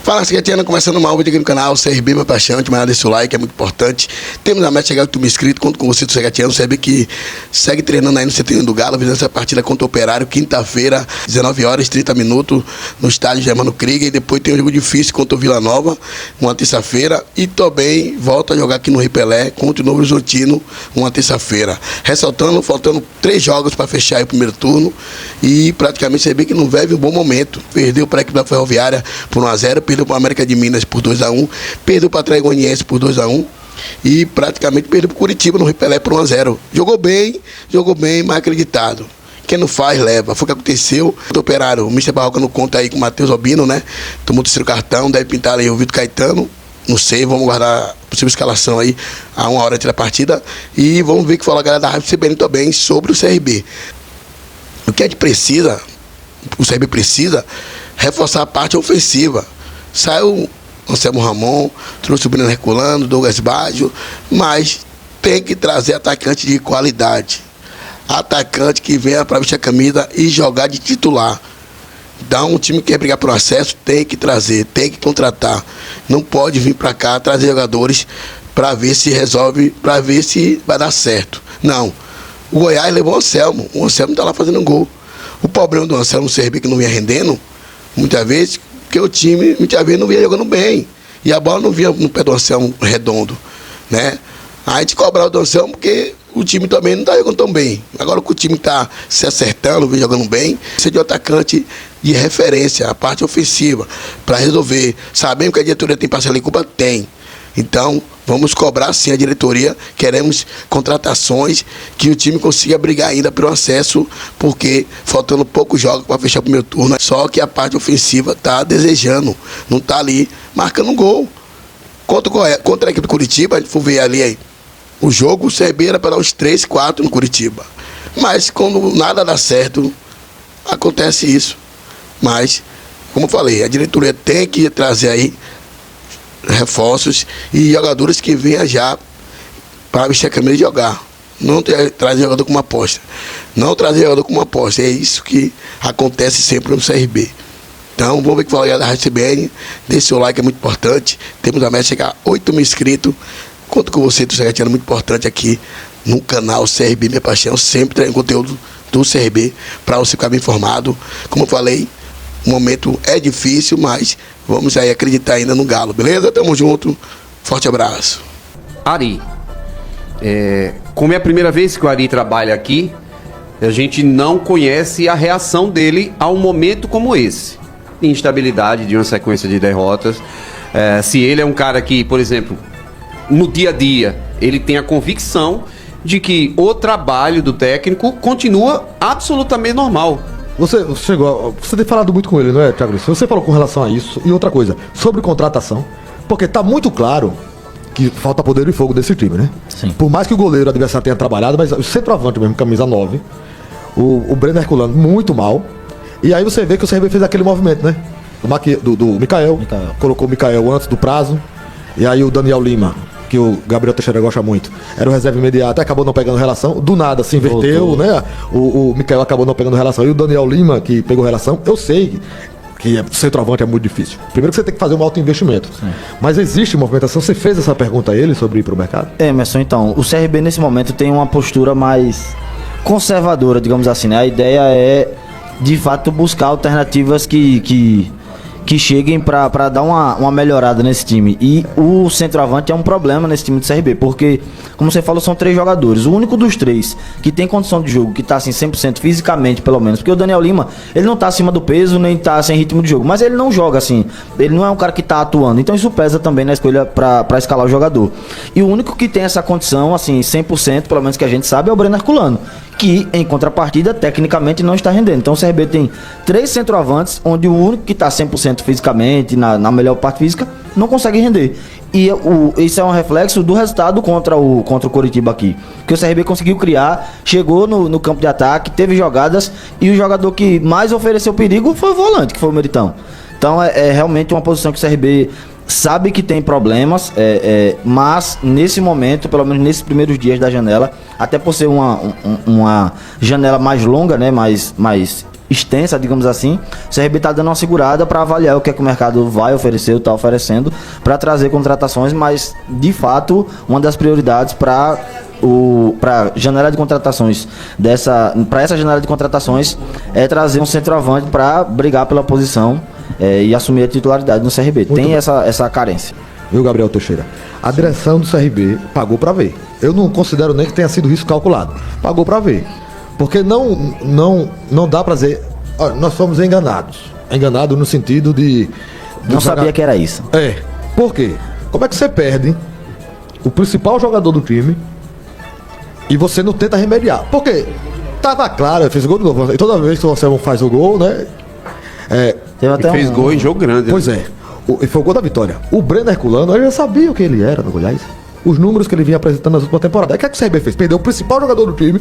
Fala, Secretiana, começando mais um vídeo aqui no canal, CRB, minha paixão, te mandar esse like, é muito importante. Temos a meta de chegar ao YouTube inscrito, conto com você do Secretiano, CRB que segue treinando aí no CT do Galo, visando essa partida contra o Operário, quinta-feira, 19 horas, 30 minutos, no estádio Germano Krieger, e depois tem um jogo difícil contra o Vila Nova, uma terça-feira, e também volta a jogar aqui no Rio Pelé, contra o Novo Horizontino, uma terça-feira. Ressaltando, faltando 3 jogos para fechar aí o primeiro turno, e praticamente CRB que não vive um bom momento, perdeu para a equipe da Ferroviária por 1-0, perdeu para a América de Minas por 2-1, perdeu para a Tragoniense por 2-1 e praticamente perdeu para o Curitiba no Rio Pelé por 1-0. Jogou bem, mas acreditado. Quem não faz, leva. Foi o que aconteceu. O Operário, o Mr. Barroca não conta aí com o Matheus Albino, né? Tomou o terceiro cartão, deve pintar aí o Vitor Caetano. Não sei, vamos guardar a possível escalação aí a 1 hora antes da partida. E vamos ver o que fala a galera da Rádio CBN também sobre o CRB. O que a gente precisa, o CRB precisa, reforçar a parte ofensiva. Saiu Anselmo Ramon, trouxe o Breno Herculano, Douglas Baggio, mas tem que trazer atacante de qualidade. Atacante que venha para vestir a camisa e jogar de titular. Então, um time que quer brigar por acesso tem que trazer, tem que contratar. Não pode vir para cá trazer jogadores para ver se resolve, para ver se vai dar certo. Não. O Goiás levou o Anselmo está lá fazendo gol. O problema do Anselmo, no CRB que não vinha rendendo, muitas vezes, porque o time, muitas vezes, não vinha jogando bem. E a bola não vinha no pé do Anselmo redondo, né? A gente cobrava do Anselmo porque o time também não está jogando tão bem. Agora que o time está se acertando, vem jogando bem, precisa de um atacante de referência, a parte ofensiva, para resolver. Sabemos que a diretoria tem parcela de culpa? Tem. Então, vamos cobrar sim a diretoria, queremos contratações, que o time consiga brigar ainda pelo acesso, porque faltando poucos jogos para fechar o primeiro turno, só que a parte ofensiva está desejando, não está ali marcando gol. Contra a equipe do Curitiba, a gente for ver ali aí, o jogo, o CRB era para dar uns 3, 4 no Curitiba. Mas quando nada dá certo, acontece isso. Mas, como eu falei, a diretoria tem que trazer aí reforços e jogadores que venham já para vestir a camisa e jogar. Não trazer jogador como aposta. Não trazer jogador como aposta. É isso que acontece sempre no CRB. Então, vamos ver o que fala da Rádio CBN. Deixe seu like, é muito importante. Temos a meta de chegar a 8 mil inscritos. Conto com você, do Secretiano, muito importante aqui no canal CRB Minha Paixão. Sempre tem conteúdo do CRB para você ficar bem informado. Como eu falei, o momento é difícil, mas vamos aí acreditar ainda no Galo, beleza? Tamo junto, forte abraço. Ari, como é a primeira vez que o Ari trabalha aqui, a gente não conhece a reação dele a um momento como esse. Instabilidade de uma sequência de derrotas. Se ele é um cara que, por exemplo, no dia a dia, ele tem a convicção de que o trabalho do técnico continua absolutamente normal. Você tem falado muito com ele, não é, Thiago? Você falou com relação a isso. E outra coisa, sobre contratação, porque tá muito claro que falta poder e fogo desse time, né? Sim. Por mais que o goleiro adversário tenha trabalhado, mas o centroavante mesmo, camisa 9, o Breno Herculano, muito mal. E aí você vê que o CRB fez aquele movimento, né? Do Mikael. Colocou o Mikael antes do prazo. E aí o Daniel Lima, que o Gabriel Teixeira gosta muito, era o reserva imediato, acabou não pegando relação, do nada se inverteu, né? O Mikael acabou não pegando relação, e o Daniel Lima, que pegou relação, eu sei que centroavante é muito difícil. Primeiro que você tem que fazer um alto investimento. Sim. Mas existe movimentação, você fez essa pergunta a ele sobre ir pro mercado? Emerson, então, o CRB nesse momento tem uma postura mais conservadora, digamos assim, né? A ideia é, de fato, buscar alternativas que cheguem para dar uma melhorada nesse time. E o centroavante é um problema nesse time do CRB, porque, como você falou, são 3 jogadores. O único dos 3 que tem condição de jogo, que tá assim 100% fisicamente, pelo menos, porque o Daniel Lima, ele não tá acima do peso, nem tá sem ritmo de jogo, mas ele não joga assim, ele não é um cara que tá atuando, então isso pesa também na escolha para escalar o jogador. E o único que tem essa condição, assim, 100%, pelo menos que a gente sabe, é o Breno Herculano, que, em contrapartida, tecnicamente não está rendendo. Então o CRB tem 3 centroavantes, onde o único que está 100% fisicamente, na melhor parte física, não consegue render. E isso é um reflexo do resultado contra o Coritiba aqui. Porque o CRB conseguiu criar, chegou no campo de ataque, teve jogadas, e o jogador que mais ofereceu perigo foi o volante, que foi o Meritão. Então é realmente uma posição que o CRB sabe que tem problemas, mas nesse momento, pelo menos nesses primeiros dias da janela, até por ser uma janela mais longa, né, mais extensa, digamos assim, o CRB está dando uma segurada para avaliar o que é que o mercado vai oferecer, está oferecendo, para trazer contratações, mas de fato uma das prioridades para janela de contratações para essa janela de contratações é trazer um centroavante para brigar pela posição e assumir a titularidade no CRB. Muito tem bem. essa carência. Viu, Gabriel Teixeira? A direção do CRB pagou para ver. Eu não considero nem que tenha sido risco calculado. Pagou para ver. Porque não dá pra dizer, olha, nós fomos enganados. Enganados no sentido de não sabia que era isso. Por quê? Como é que você perde o principal jogador do time e você não tenta remediar? Porque tava claro, fez o gol de novo. E toda vez que você faz o gol, né? Fez gol em jogo grande. Pois é. E foi o gol da vitória. O Breno Herculano, eu já sabia o que ele era no Goiás. Os números que ele vinha apresentando nas últimas temporadas. O que é que o CRB fez? Perdeu o principal jogador do time.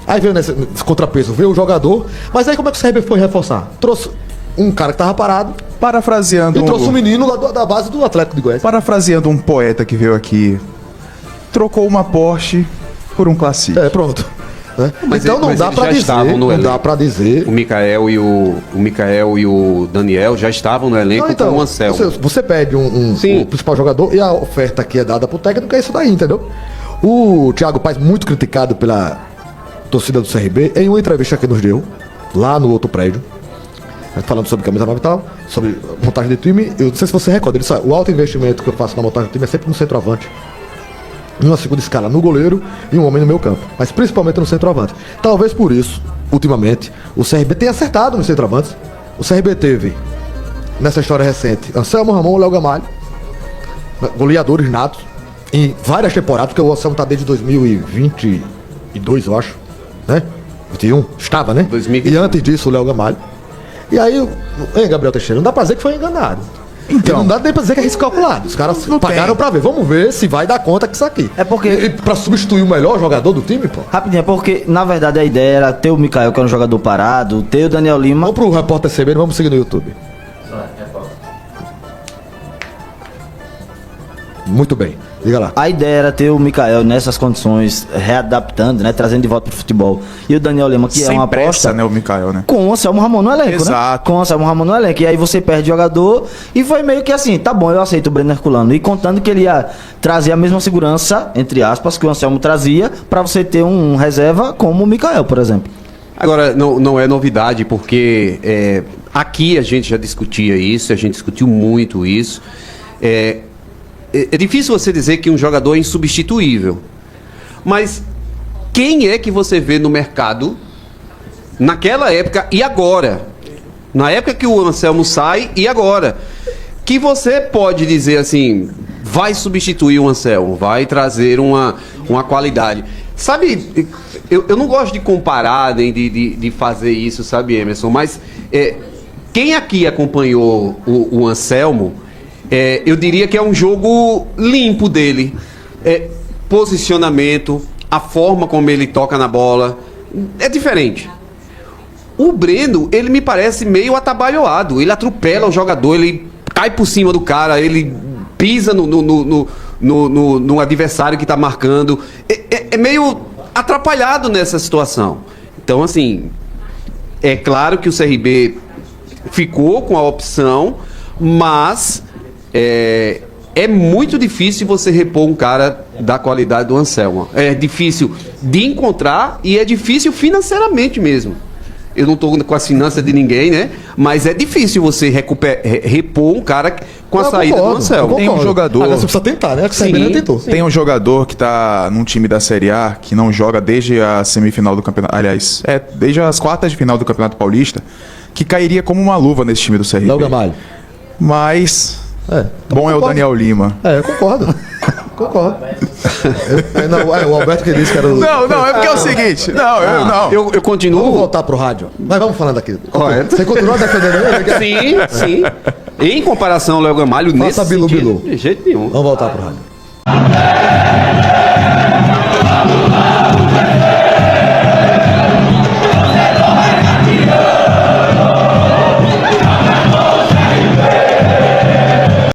Aí veio nesse contrapeso, veio o jogador. Mas aí como é que o CRB foi reforçar? Trouxe um cara que tava parado. Parafraseando. E trouxe um menino lá da base do Atlético de Goiás. Parafraseando um poeta que veio aqui. Trocou uma Porsche por um Classic. Pronto. Então não dá pra dizer. Não dá pra dizer. O Mikael e o Daniel já estavam no elenco com o Anselmo. Você pede o principal jogador e a oferta que é dada pro técnico é isso daí, entendeu? O Thiago Paes, muito criticado pela torcida do CRB, em uma entrevista que nos deu, lá no outro prédio, falando sobre camisa nova e tal, sobre montagem de time, eu não sei se você recorda, ele disse, o alto investimento que eu faço na montagem do time é sempre no centroavante, em uma segunda escala no goleiro e um homem no meio campo, mas principalmente no centroavante. Talvez por isso, ultimamente, o CRB tenha acertado nos centroavantes. O CRB teve, nessa história recente, Anselmo Ramon e Léo Gamalho, goleadores natos, em várias temporadas, porque o Anselmo está desde 2022, eu acho, né? 21, estava, né? 2021. E antes disso, o Léo Gamalho. E aí, Gabriel Teixeira, não dá pra dizer que foi enganado. Então, não dá nem pra dizer que é risco calculado. Os caras pagaram pra ver. Vamos ver se vai dar conta com isso aqui. É porque... E pra substituir o melhor jogador do time, pô? Rapidinho, é porque, na verdade, a ideia era ter o Mikael, que era um jogador parado, ter o Daniel Lima... Vamos pro repórter CBN, vamos seguir no YouTube. Muito bem, diga lá. A ideia era ter o Mikael nessas condições, readaptando, né, trazendo de volta pro futebol. E o Daniel Lima, que sem é uma pressa, aposta, né, o Mikael, né? Com o Anselmo Ramon no elenco, exato, né? Com o Anselmo Ramon no elenco. E aí você perde jogador e foi meio que assim, tá bom, eu aceito o Breno Herculano. E contando que ele ia trazer a mesma segurança, entre aspas, que o Anselmo trazia, pra você ter um reserva como o Mikael, por exemplo. Agora, não é novidade, porque aqui a gente já discutia isso, a gente discutiu muito isso. É difícil você dizer que um jogador é insubstituível. Mas quem é que você vê no mercado naquela época e agora? Na época que o Anselmo sai e agora? Que você pode dizer assim, vai substituir o Anselmo, vai trazer uma qualidade. Sabe, eu não gosto de comparar nem de fazer isso, sabe, Emerson? Mas quem aqui acompanhou o Anselmo, eu diria que é um jogo limpo dele. Posicionamento, a forma como ele toca na bola, é diferente. O Breno, ele me parece meio atabalhoado. Ele atropela o jogador, ele cai por cima do cara, ele pisa no adversário que está marcando. É meio atrapalhado nessa situação. Então, assim, é claro que o CRB ficou com a opção, mas é muito difícil você repor um cara da qualidade do Anselmo. É difícil de encontrar e é difícil financeiramente mesmo. Eu não estou com as finanças de ninguém, né? Mas é difícil você repor um cara com a saída do Anselmo. Tem um jogador... Agora você precisa tentar, né? Que o CRB tentou. Tem um jogador que está num time da Série A, que não joga desde a semifinal do campeonato... Aliás, desde as quartas de final do Campeonato Paulista, que cairia como uma luva nesse time do CRB. Léo Gamalho. Mas... bom é o Daniel Lima. Eu concordo. Concordo. Não, o Alberto que disse que era o... Não, é porque é o seguinte. Não. Eu Vamos continuo. voltar pro rádio. Mas vamos falando aqui. Correto. Você continua defendendo ele? Sim. Em comparação ao Léo Gamalho, Faça nesse bilu, sentido, bilu. de jeito nenhum. Vamos voltar pro rádio.